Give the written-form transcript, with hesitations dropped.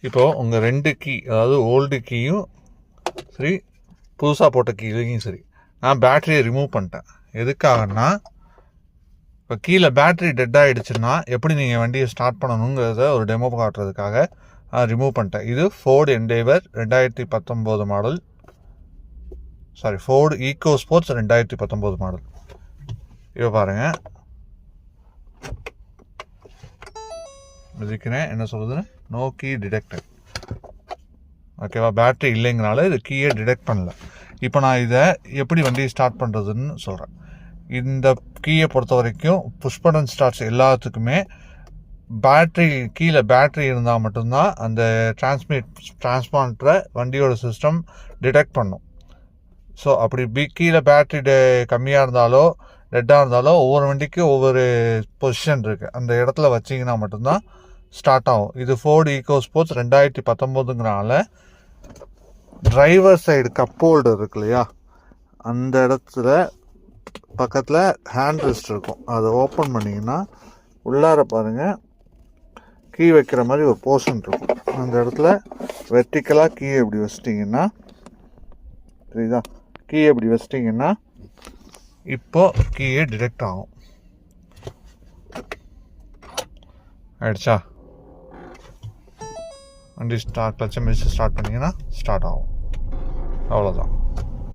இப்போது உங்கள் 2 கீ, அதாவது ஓல்டு கீயும் சரி புதுசாக போட்ட கீலையும் சரி, நான் பேட்டரியை ரிமூவ் பண்ணிட்டேன். எதுக்காகன்னா, இப்போ கீழே பேட்டரி டெட் ஆகிடுச்சுன்னா எப்படி நீங்கள் வண்டியை ஸ்டார்ட் பண்ணணுங்கிறத ஒரு டெமோ காட்டுறதுக்காக ரிமூவ் பண்ணிட்டேன். இது Ford Endeavour 2019 model, sorry Ford Eco Sports 2019 model. இப்போ பாருங்கள், இதுக்குன்னு என்ன சொல்லுதுன்னு, நோ கீ டிடெக்டட். ஓகேவா, பேட்டரி இல்லைங்கனால இது கீயை டிடெக்ட் பண்ணல. இப்போ நான் இதை எப்படி வண்டியை ஸ்டார்ட் பண்ணுறதுன்னு சொல்கிறேன். இந்த கீயை பொறுத்த வரைக்கும் புஷ் பட்டன் ஸ்டார்ட்ஸ் எல்லாத்துக்குமே பேட்ரி கீழே பேட்ரி இருந்தால் மட்டும்தான் அந்த டிரான்ஸ்பாண்டரை வண்டியோட சிஸ்டம் டிடெக்ட் பண்ணும். ஸோ அப்படி கீழே பேட்ரி கம்மியாக இருந்தாலோ டெட்டாக இருந்தாலோ ஒவ்வொரு வண்டிக்கும் ஒவ்வொரு பொசிஷன் இருக்குது. அந்த இடத்துல வச்சிங்கன்னா மட்டும்தான் ஸ்டார்ட் ஆகும். இது ஃபோர்டு ஈகோ ஸ்போர்ட்ஸ் 2019ங்கிறனால டிரைவர் சைடு கப் ஹோல்டர் இருக்கு இல்லையா, அந்த இடத்துல பக்கத்தில் ஹேண்ட் ரெஸ்ட் இருக்கும். அதை ஓப்பன் பண்ணிங்கன்னா உள்ளார பாருங்கள், கீ வைக்கிற மாதிரி ஒரு போர்ஷன் இருக்கும். அந்த இடத்துல வெர்டிக்கலாக கீ எப்படி வச்சிட்டிங்கன்னா, சரிதா, கீ எப்படி வச்சிட்டிங்கன்னா இப்போது கீயே டிடெக்ட் ஆகும். ஆயிடுச்சா, வண்டி ஸ்டார்ட் கிளச்சை மிதிச்சு ஸ்டார்ட் பண்ணிங்கன்னா ஸ்டார்ட் ஆகும். அவ்வளோதான்.